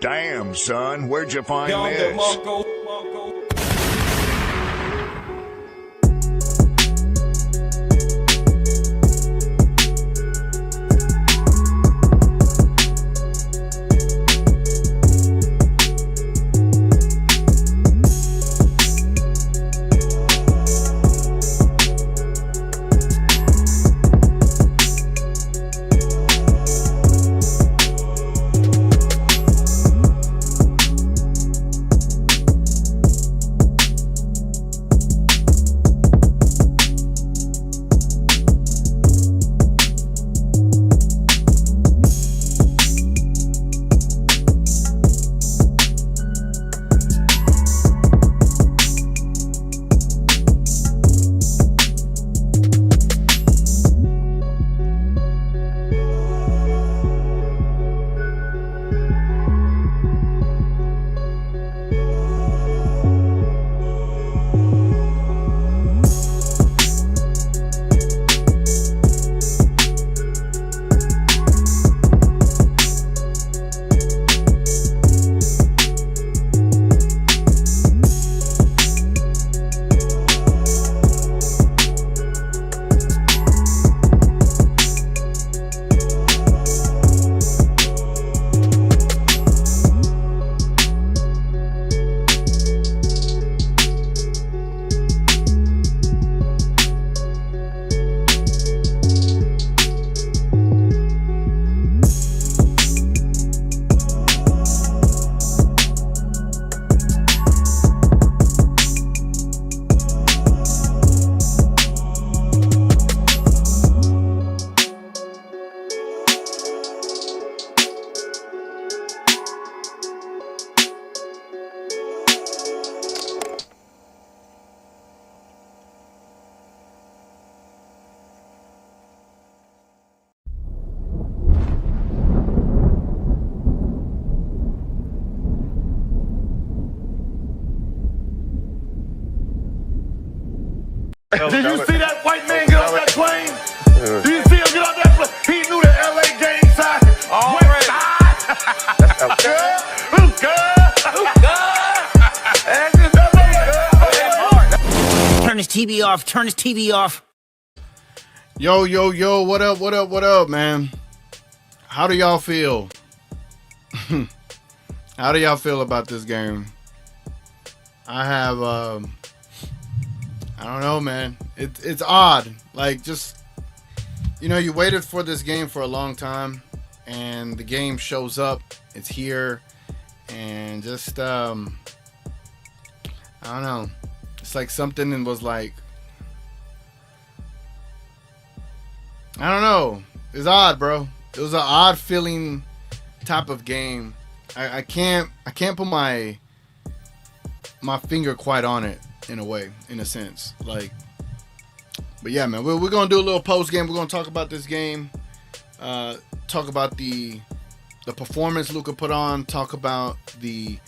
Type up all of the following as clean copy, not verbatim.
Damn, son, where'd you find this? Did you see that white man get off that plane? Did you see him get off that plane? He knew the LA game side. West side. Luka. Turn his TV off. Turn his TV off. Yo, yo, yo, what up, what up, what up, man? How do y'all feel? How do y'all feel about this game? I have, I don't know, man. It's odd. Like, just, you know, you waited for this game for a long time, and the game shows up. It's here, and just, I don't know. It's like something was like, I don't know. It's odd, bro. It was an odd feeling type of game. I can't put my finger quite on it in a way, in a sense. Like, but yeah, man, we're gonna do a little post game. We're gonna talk about this game, talk about the performance Luka put on, talk about the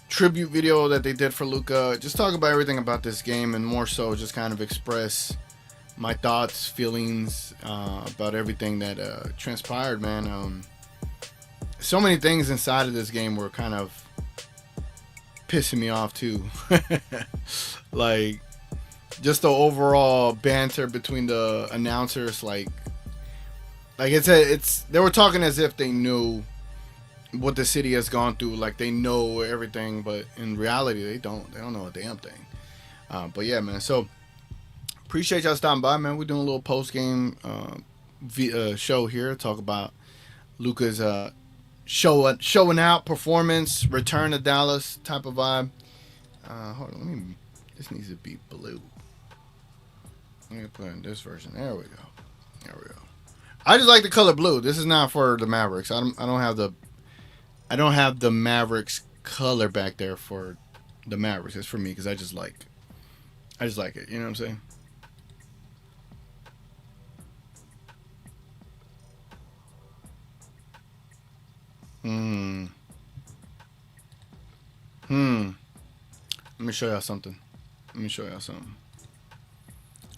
tribute video that they did for Luka, just talk about everything about this game, and more so just kind of express my thoughts, feelings about everything that transpired, man. So many things inside of this game were kind of pissing me off too. Like, just the overall banter between the announcers, like it's they were talking as if they knew what the city has gone through, like they know everything, but in reality they don't know a damn thing. But yeah, man, so appreciate y'all stopping by, man. We're doing a little post game show here, talk about Luka's showing out performance, return to Dallas type of vibe. Hold on, this needs to be blue. Let me put in this version. There we go. There we go. I just like the color blue. This is not for the Mavericks. I don't have the Mavericks color back there for the Mavericks. It's for me because I just like it. You know what I'm saying? Let me show y'all something.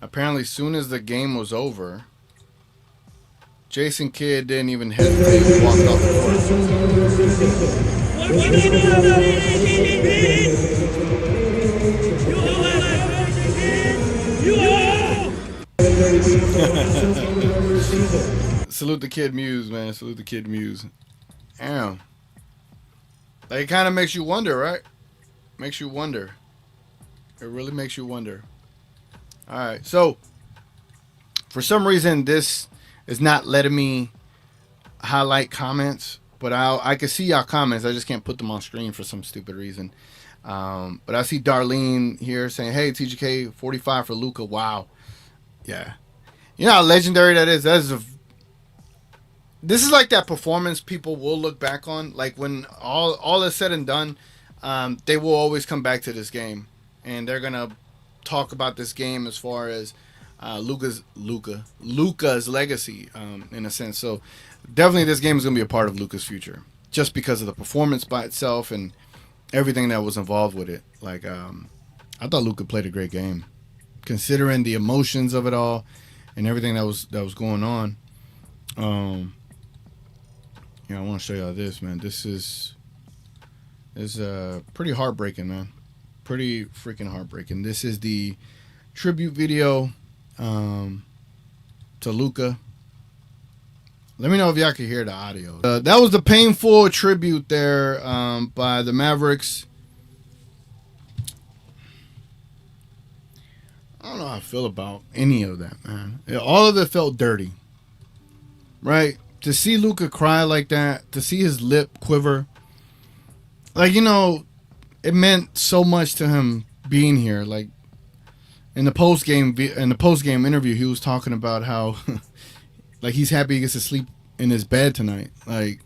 Apparently, soon as the game was over, Jason Kidd didn't even hesitate and walked off the court. Salute the kid Muse, man. Salute the kid Muse. Damn. Like, it kind of makes you wonder, right? Makes you wonder. It really makes you wonder. All right. So, for some reason, this is not letting me highlight comments, but I can see y'all comments. I just can't put them on screen for some stupid reason. But I see Darlene here saying, hey, TGK, 45 for Luka. Wow. Yeah. You know how legendary that is? This is like that performance people will look back on. Like when all is said and done, they will always come back to this game. And they're going to talk about this game as far as Luka's legacy, in a sense. So definitely this game is going to be a part of Luka's future. Just because of the performance by itself and everything that was involved with it. Like, I thought Luka played a great game. Considering the emotions of it all and everything that was going on. I want to show y'all this, man. This is pretty heartbreaking, man. Pretty freaking heartbreaking. This is the tribute video to Luka. Let me know if y'all can hear the audio. That was the painful tribute there by the Mavericks. I don't know how I feel about any of that, man. All of it felt dirty, right? To see Luka cry like that, to see his lip quiver, like, you know, it meant so much to him being here. Like in the post game interview, he was talking about how, like, he's happy he gets to sleep in his bed tonight. Like,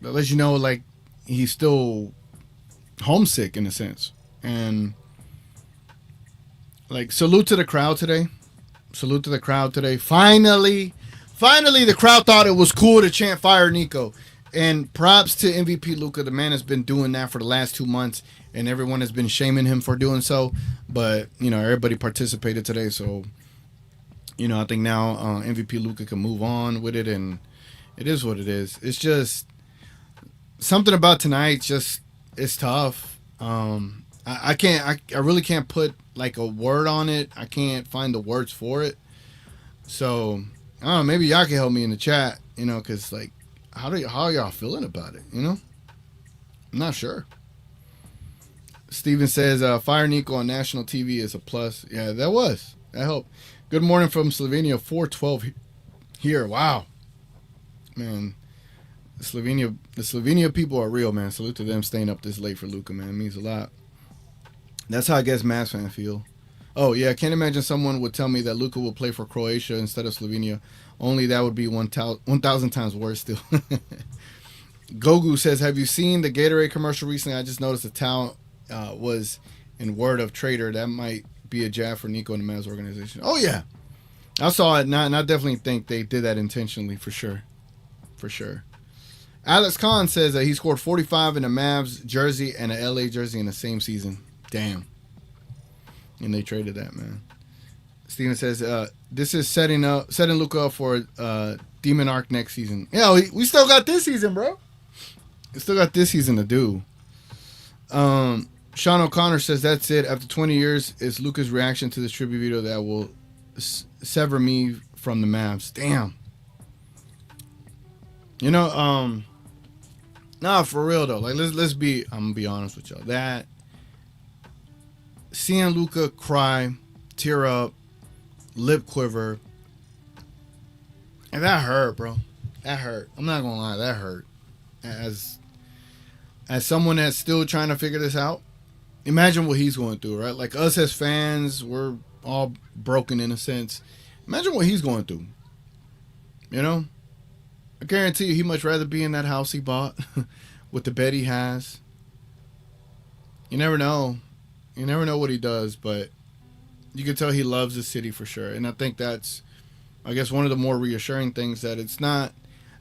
that lets you know, like, he's still homesick in a sense. And like, salute to the crowd today. Salute to the crowd today. Finally, the crowd thought it was cool to chant "Fire Nico." And props to MVP Luka. The man has been doing that for the last 2 months, and everyone has been shaming him for doing so. But, you know, everybody participated today. So, you know, I think now MVP Luka can move on with it, and it is what it is. It's just something about tonight. Just, it's tough. I really can't put like a word on it. I can't find the words for it. So I don't know, maybe y'all can help me in the chat, you know, because like, how are y'all feeling about it, you know? I'm not sure. Steven says, Fire Nico on national TV is a plus. Yeah, that helped. Good morning from Slovenia, 412 here. Wow. Man, the Slovenia people are real, man. Salute to them staying up this late for Luka, man. It means a lot. That's how I guess Mavs fans feel. Oh, yeah, I can't imagine someone would tell me that Luka will play for Croatia instead of Slovenia. Only that would be 1,000 times worse still. Gogu says, have you seen the Gatorade commercial recently? I just noticed the towel was in word of trader. That might be a jab for Nico and the Mavs organization. Oh, yeah. I saw it, and I definitely think they did that intentionally, for sure. For sure. Alex Khan says that he scored 45 in a Mavs jersey and an LA jersey in the same season. Damn. And they traded that, man. Steven says, this is setting Luka up for Demon Arc next season. Yeah, we still got this season, bro. We still got this season to do. Sean O'Connor says, that's it. After 20 years, it's Luka's reaction to this tribute video that will sever me from the Mavs. Damn. You know, nah, for real though. Like, I'm gonna be honest with y'all. That seeing Luka cry, tear up, lip quiver, and that hurt, bro. That hurt. I'm not gonna lie, that hurt. As someone that's still trying to figure this out, imagine what he's going through, right? Like, us as fans, we're all broken in a sense. Imagine what he's going through. You know? I guarantee you he'd much rather be in that house he bought with the bed he has. You never know. You never know what he does, but you can tell he loves the city for sure. And I think that's, I guess, one of the more reassuring things, that it's not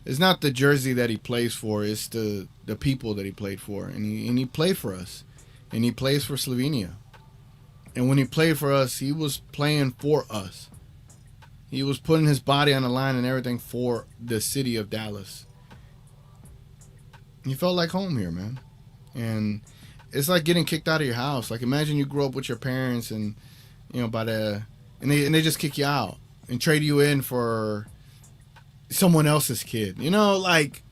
the jersey that he plays for, it's the people that he played for. And he played for us. And he plays for Slovenia. And when he played for us, he was playing for us. He was putting his body on the line and everything for the city of Dallas. he felt like home here, man. And it's like getting kicked out of your house. Like imagine you grew up with your parents and and they just kick you out and trade you in for someone else's kid. Like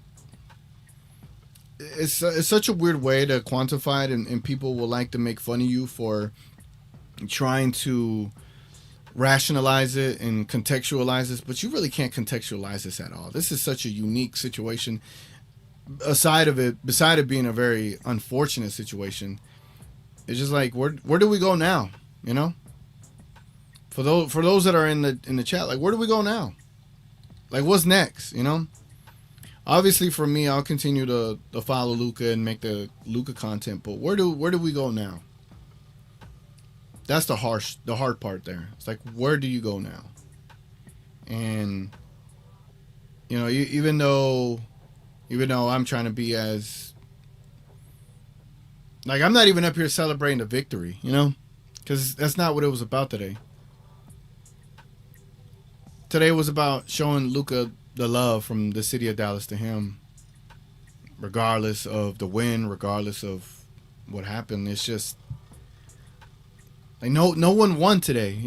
it's such a weird way to quantify it, and people will like to make fun of you for trying to rationalize it and contextualize this, but you really can't contextualize this at all. This is such a unique situation. Beside it being a very unfortunate situation, it's just like where do we go now? For those that are in the chat, like where do we go now? Like what's next? Obviously for me, I'll continue to follow Luka and make the Luka content, but where do we go now? That's the hard part there. It's like where do you go now? And even though I'm trying to be as like I'm not even up here celebrating the victory, because that's not what it was about today. Today was about showing Luka the love from the city of Dallas to him, regardless of the win, regardless of what happened. It's just like no one won today,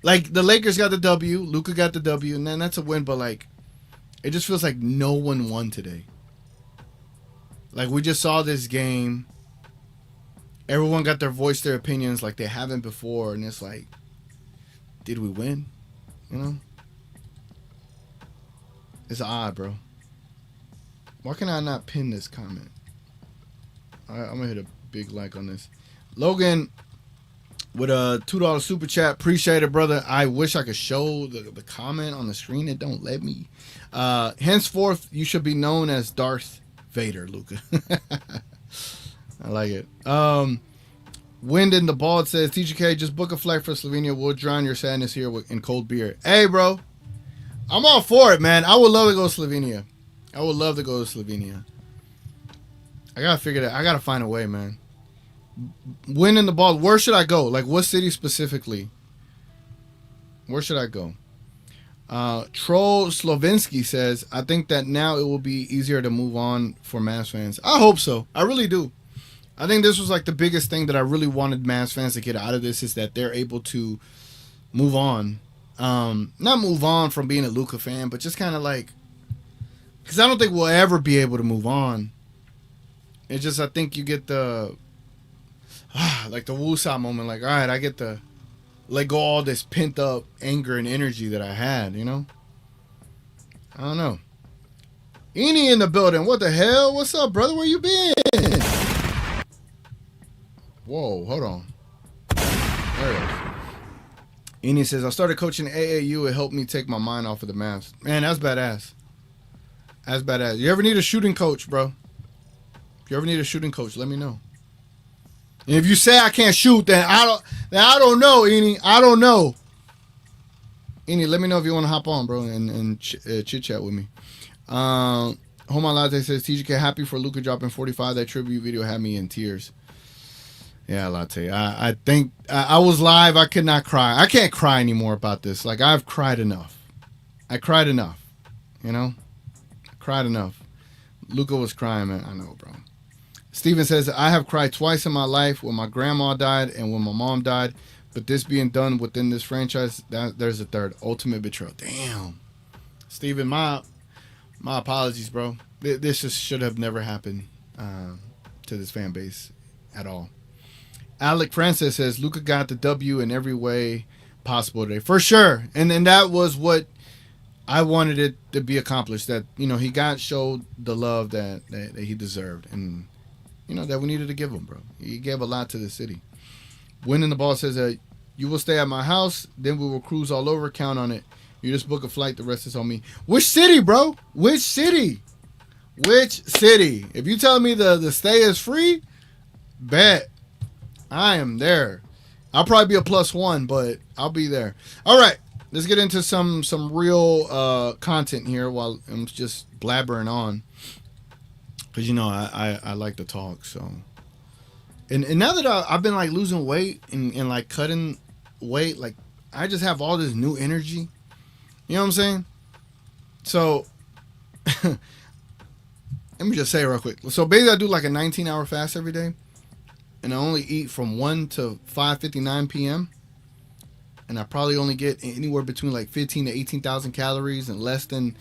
Like the Lakers got the W, Luka got the W, and then that's a win. But like, it just feels like no one won today. Like we just saw this game. Everyone got their opinions like they haven't before, and it's like, did we win? It's odd, bro. Why can I not pin this comment? All right, I'm gonna hit a big like on this. Logan with a $2 super chat. Appreciate it, brother. I wish I could show the comment on the screen. It don't let me. Henceforth, you should be known as Darth Vader, Luka. I like it. Wind in the Bald says, TGK, just book a flight for Slovenia. We'll drown your sadness here in cold beer. Hey, bro. I'm all for it, man. I would love to go to Slovenia. I gotta figure that. I gotta find a way, man. Wind in the Bald. Where should I go? Like, what city specifically? Where should I go? Troll Slovinsky says, I think that now it will be easier to move on for Mavs fans. I hope so. I really do. I think this was like the biggest thing that I really wanted Mavs fans to get out of this is that they're able to move on. Not move on from being a Luka fan, but just kind of like, because I don't think we'll ever be able to move on. It's just, I think you get the, like the Woosah moment, like, all right, I get to let go all this pent up anger and energy that I had, I don't know. Eni in the building. What the hell? What's up, brother? Where you been? Whoa, hold on. There it is. Eni says, I started coaching AAU. It helped me take my mind off of the Mavs. Man, that's badass. That's badass. You ever need a shooting coach, bro? If you ever need a shooting coach, let me know. And if you say I can't shoot, then I don't know, Eni. I don't know. Eni, let me know if you want to hop on, bro, and chit-chat with me. Homa Latte says, TGK, happy for Luka dropping 45. That tribute video had me in tears. Yeah, Latte. I think I was live. I could not cry. I can't cry anymore about this. Like, I've cried enough. I cried enough. Cried enough. Luka was crying, man. I know, bro. Steven says, I have cried twice in my life, when my grandma died and when my mom died. But this being done within this franchise, there's a third. Ultimate betrayal. Damn. Steven, my apologies, bro. This just should have never happened to this fan base at all. Alec Francis says, Luka got the W in every way possible today. For sure. And that was what I wanted it to be accomplished. That, he showed the love that he deserved. And, that we needed to give him, bro. He gave a lot to the city. Winning the Ball says, you will stay at my house. Then we will cruise all over. Count on it. You just book a flight. The rest is on me. Which city, bro? Which city? If you tell me the stay is free, bet. I am there. I'll probably be a +1, but I'll be there. All right, let's get into some real content here while I'm just blabbering on, because I like to talk. So, and now that I've been like losing weight and like cutting weight, like I just have all this new energy. You know what I'm saying? So let me just say real quick. So basically, I do like a 19-hour fast every day, and I only eat from 1 to 5:59 p.m. And I probably only get anywhere between like 15 to 18,000 calories and less than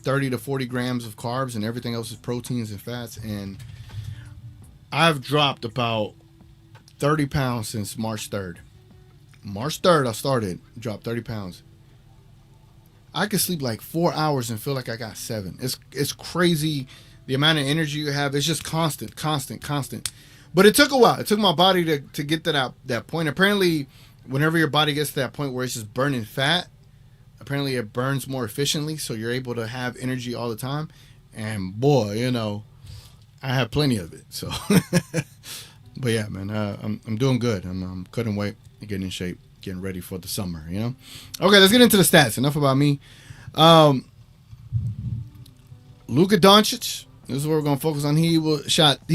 30 to 40 grams of carbs, and everything else is proteins and fats. And I've dropped about 30 pounds since March 3rd. March 3rd, I started, dropped 30 pounds. I could sleep like 4 hours and feel like I got 7. It's crazy the amount of energy you have. It's just constant. But it took a while. It took my body to get to that point. Apparently, whenever your body gets to that point where it's just burning fat, apparently it burns more efficiently, so you're able to have energy all the time. And boy, you know, I have plenty of it. So, but yeah, man, I'm doing good. I'm cutting weight, getting in shape, getting ready for the summer. You know. Okay, let's get into the stats. Enough about me. Luka Doncic. This is what we're gonna focus on. He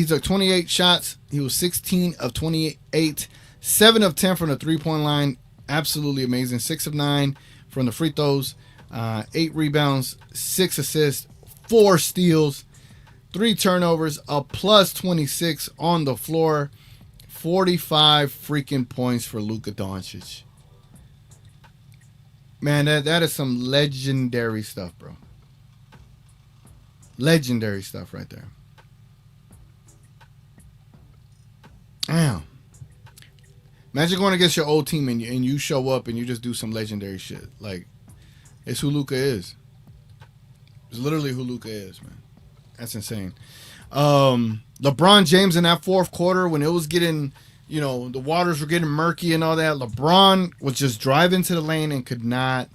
took 28 shots. He was 16 of 28, 7 of 10 from the 3-point line. Absolutely amazing. 6 of 9 from the free throws. 8 rebounds, 6 assists, 4 steals, 3 turnovers, a plus 26 on the floor. 45 freaking points for Luka Doncic. Man, that is some legendary stuff, bro. Legendary stuff right there. Damn. Imagine going against your old team and you show up and you just do some legendary shit. Like, it's who Luka is. It's literally who Luka is, man. That's insane. LeBron James in that fourth quarter, when it was getting, you know, the waters were getting murky and all that, LeBron was just driving to the lane and could not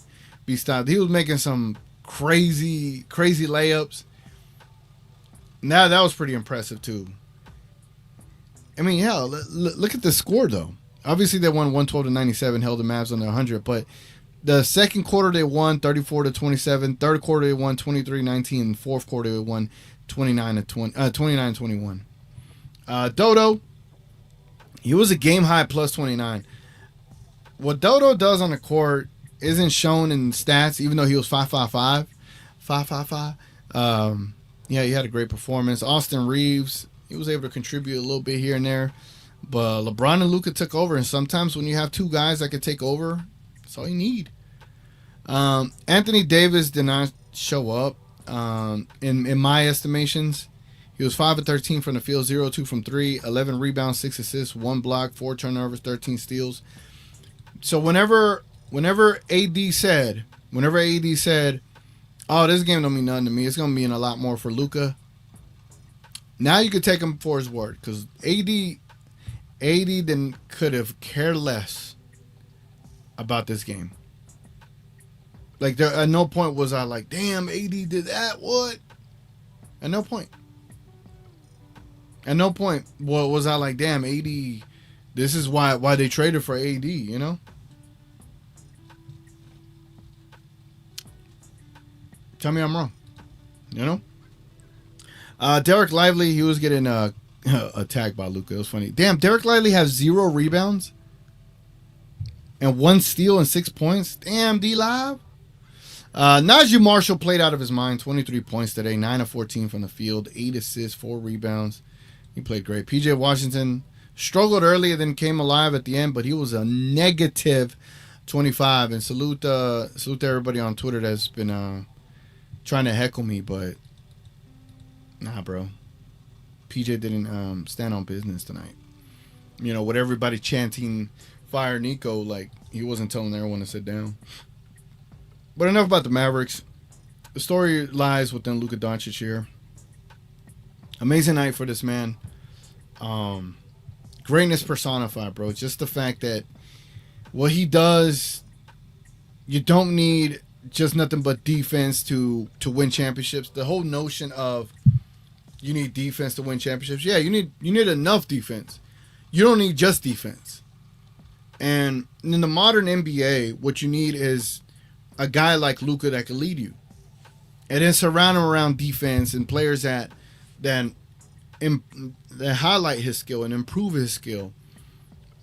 be stopped. He was making some crazy layups. Now that was pretty impressive too. I mean, hell, look at the score though. Obviously, they won 112-97, held the Mavs under 100. But the second quarter they won 34-27. Third quarter they won 23-19. And fourth quarter they won 29-21. Dodo, he was a game high plus 29. What Dodo does on the court isn't shown in stats, even though he was 5'5". 5'5". Yeah, he had a great performance. Austin Reeves, he was able to contribute a little bit here and there. But LeBron and Luka took over, and sometimes when you have two guys that can take over, that's all you need. Anthony Davis did not show up in my estimations. He was 5 of 13 from the field, 0-2 from 3, 11 rebounds, 6 assists, 1 block, 4 turnovers, 13 steals. So whenever AD said, oh, this game don't mean nothing to me, it's going to mean a lot more for Luka. Now you could take him for his word, because AD then could have cared less about this game. Like, there, at no point was I like, damn, AD did that, what? At no point. At no point was I like, damn, AD, this is why they traded for AD, you know? Tell me I'm wrong, you know? Derek Lively, he was getting attacked by Luka. It was funny. Damn, Derek Lively has 0 rebounds and 1 steal and 6 points. Damn, D-Live. Najee Marshall played out of his mind. 23 points today, 9 of 14 from the field, 8 assists, 4 rebounds. He played great. PJ Washington struggled early and then came alive at the end, but he was a negative 25. And salute to everybody on Twitter that's been trying to heckle me, but nah, bro. PJ didn't stand on business tonight. You know, with everybody chanting fire Nico, like, he wasn't telling everyone to sit down. But enough about the Mavericks. The story lies within Luka Doncic here. Amazing night for this man. Greatness personified, bro. Just the fact that what he does, you don't need just nothing but defense to win championships. The whole notion of you need defense to win championships. Yeah, you need enough defense. You don't need just defense. And in the modern NBA, what you need is a guy like Luka that can lead you. And then surround him around defense and players that highlight his skill and improve his skill.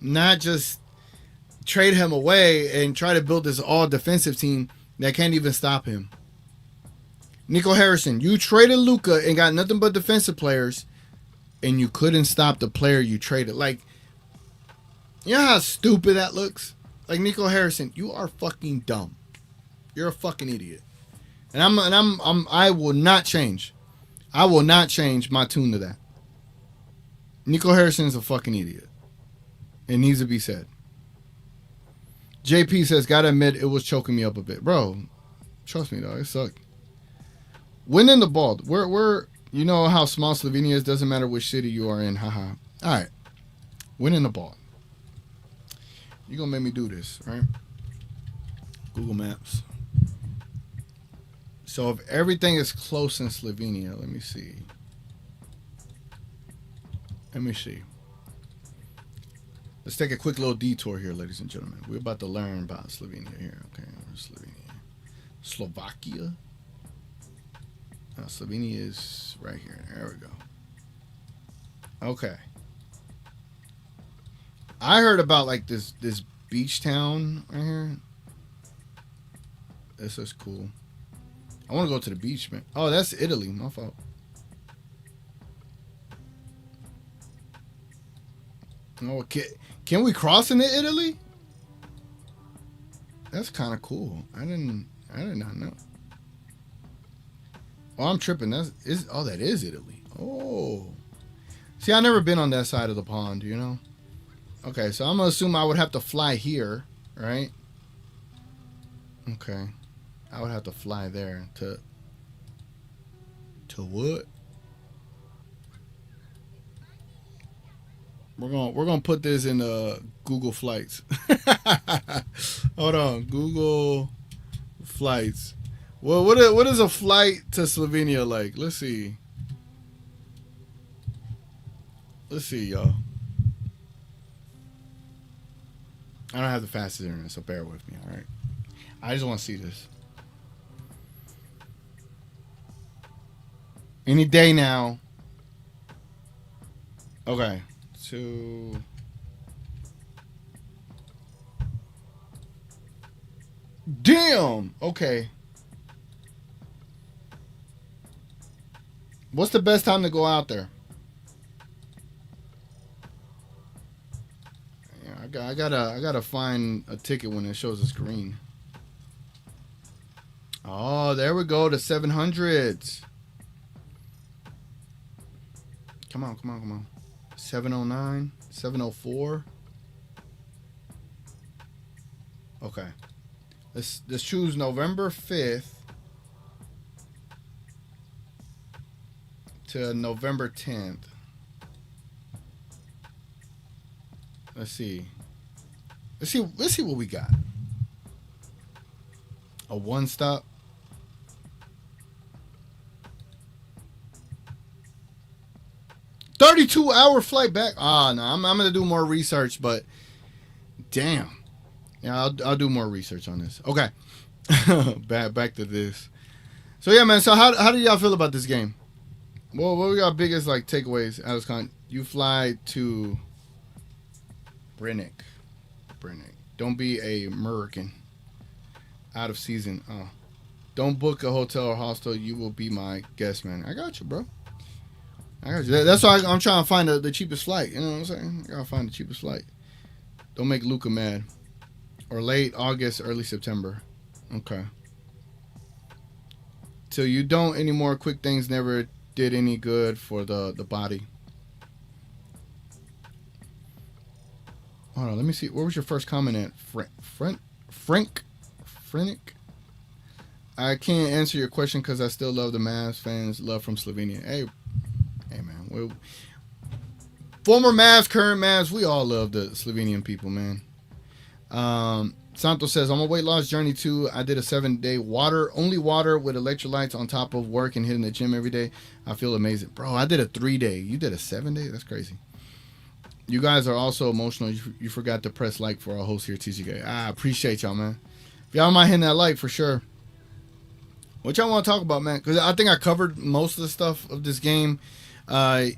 Not just trade him away and try to build this all defensive team that can't even stop him. Nico Harrison, you traded Luka and got nothing but defensive players, and you couldn't stop the player you traded. Like, you know how stupid that looks? Like, Nico Harrison, you are fucking dumb. You're a fucking idiot. And I will not change. I will not change my tune to that. Nico Harrison is a fucking idiot. It needs to be said. JP says, gotta admit, it was choking me up a bit. Bro, trust me, dog. It sucked. Winning the ball. We're you know how small Slovenia is. Doesn't matter which city you are in. Haha. All right. Winning the ball. You're going to make me do this, right? Google Maps. So if everything is close in Slovenia, let me see. Let's take a quick little detour here, ladies and gentlemen. We're about to learn about Slovenia here. Okay, Slovenia. Slovakia. Slovenia is right here. There we go. Okay. I heard about like this beach town right here. This is cool. I want to go to the beach, man. Oh, that's Italy. My fault. Oh, can we cross into Italy? That's kind of cool. I did not know. Oh, I'm tripping. That is Italy. Oh. See, I've never been on that side of the pond, you know? Okay, so I'm going to assume I would have to fly here, right? Okay. I would have to fly there to what? We're gonna put this in Google Flights. Hold on, Google Flights. Well, what is a flight to Slovenia like? Let's see. Y'all. I don't have the fastest internet, so bear with me. All right. I just want to see this. Any day now. Okay. Damn. Okay. What's the best time to go out there? Yeah, I gotta find a ticket when it shows a screen. Oh, there we go. The 700s. Come on. 709, 704. Okay. Let's choose November 5th to November 10th. Let's see what we got. A one stop. $32-hour flight back. No, I'm gonna do more research, but damn. Yeah, I'll do more research on this. Okay. back to this. So yeah, man. So how do y'all feel about this game? Well, what we got biggest like takeaways out of this con? You fly to Brennick. Don't be a American. Out of season. Don't book a hotel or hostel. You will be my guest, man. I got you, bro. I got you. That's why I'm trying to find the cheapest flight. You know what I'm saying? I gotta find the cheapest flight. Don't make Luka mad. Or late August, early September. Okay. Till you don't anymore. Quick things never did any good for the body. Hold on, let me see. Where was your first comment at? Frank? I can't answer your question because I still love the Mavs fans. Love from Slovenia. Hey man. Former Mavs, current Mavs, we all love the Slovenian people, man. Santos says, on my weight loss journey too, I did a 7-day only water with electrolytes on top of work and hitting the gym every day. I feel amazing. Bro, I did a 3-day. You did a 7-day? That's crazy. You guys are also emotional. You forgot to press like for our host here, TGK. I appreciate y'all, man. If y'all mind hitting that like for sure. What y'all want to talk about, man? Because I think I covered most of the stuff of this game. Let's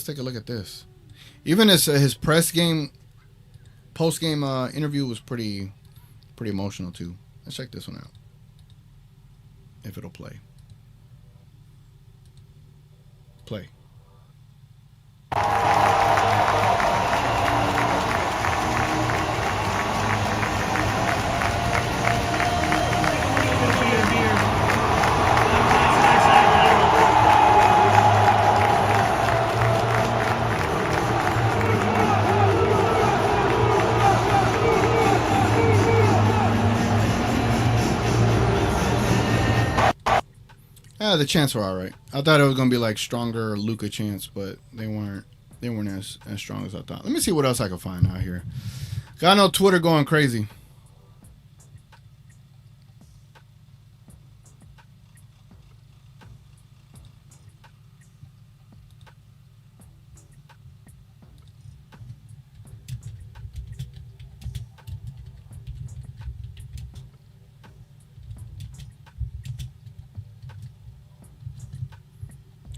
take a look at this. Even his post game interview was pretty emotional too. Let's check this one out. if it'll play. Play. The chants were all right. I thought it was gonna be like stronger Luka chants, but they weren't as strong as I thought. Let me see what else I can find out here. Got no Twitter going crazy.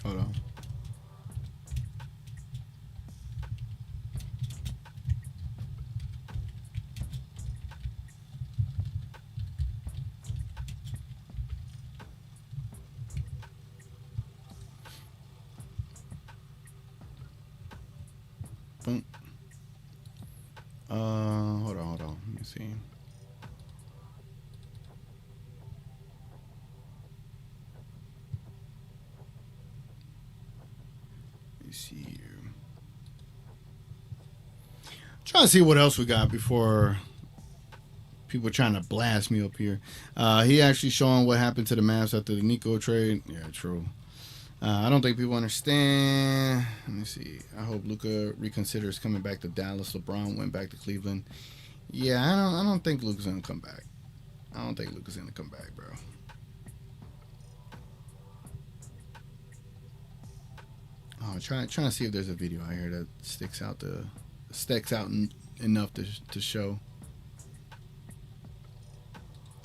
Hold on. Boom. Hold on. Let me see. See here. Trying to see what else we got before people trying to blast me up here. He actually showing what happened to the Mavs after the Nico trade. Yeah, true. I don't think people understand. Let me see. I hope Luka reconsiders coming back to Dallas. LeBron went back to Cleveland. Yeah, I don't think Luka's gonna come back. I don't think Luka's gonna come back, bro. Oh, trying to see if there's a video out here that sticks out enough to show.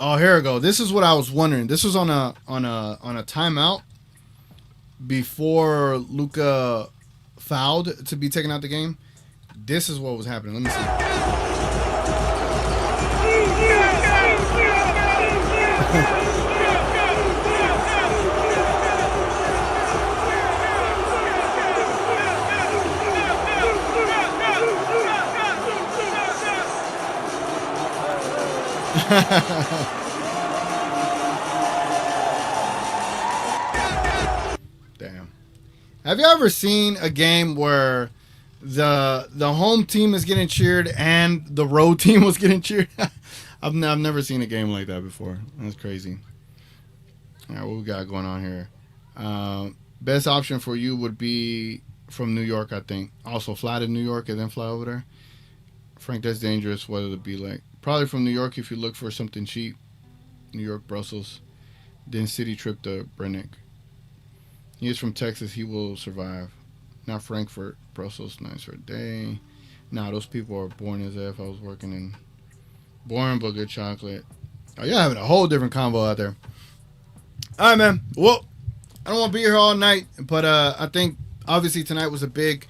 Oh, here we go. This is what I was wondering. This was on a timeout before Luka fouled to be taken out the game. This is what was happening. Let me see. Damn. Have you ever seen a game where the home team is getting cheered and the road team was getting cheered? I've never seen a game like that before. That's crazy. All right, what we got going on here? Best option for you would be from New York, I think. Also fly to New York and then fly over there. Frank, that's dangerous. What it'll be like. Probably from New York if you look for something cheap. New York, Brussels. Then city trip to Brennick. He is from Texas. He will survive. Not Frankfurt, Brussels. Nice for a day. Nah, those people are born as if I was working in. Boring but good chocolate. Oh, you're having a whole different combo out there. All right, man. Well, I don't want to be here all night, but I think obviously tonight was a big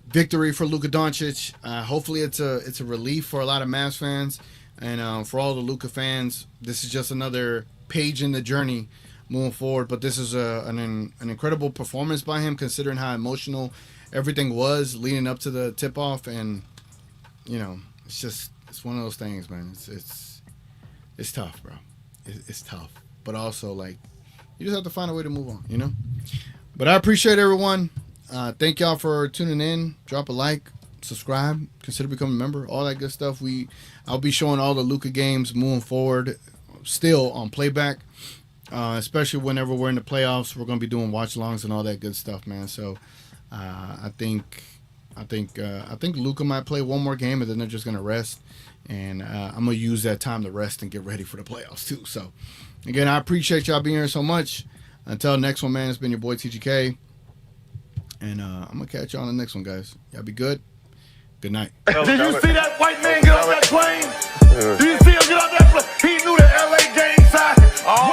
victory for Luka Doncic. Hopefully it's a relief for a lot of Mavs fans, and for all the Luka fans, this is just another page in the journey moving forward. But this is an incredible performance by him, considering how emotional everything was leading up to the tip-off, and it's one of those things, man. It's tough, bro. It's tough, but also like you just have to find a way to move on, But I appreciate everyone. Thank y'all for tuning in. Drop a like, subscribe, consider becoming a member, all that good stuff. I'll be showing all the Luka games moving forward, still on playback, especially whenever we're in the playoffs. We're gonna be doing watch-alongs and all that good stuff, man. So I think Luka might play one more game, and then they're just gonna rest. And I'm gonna use that time to rest and get ready for the playoffs too. So again, I appreciate y'all being here so much. Until next one, man. It's been your boy TGK. And I'm going to catch you on the next one, guys. Y'all be good. Good night. Did you see that white man get off that plane? Did you see him get off that plane? He knew the LA gang side.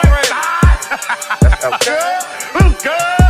West side. Luka.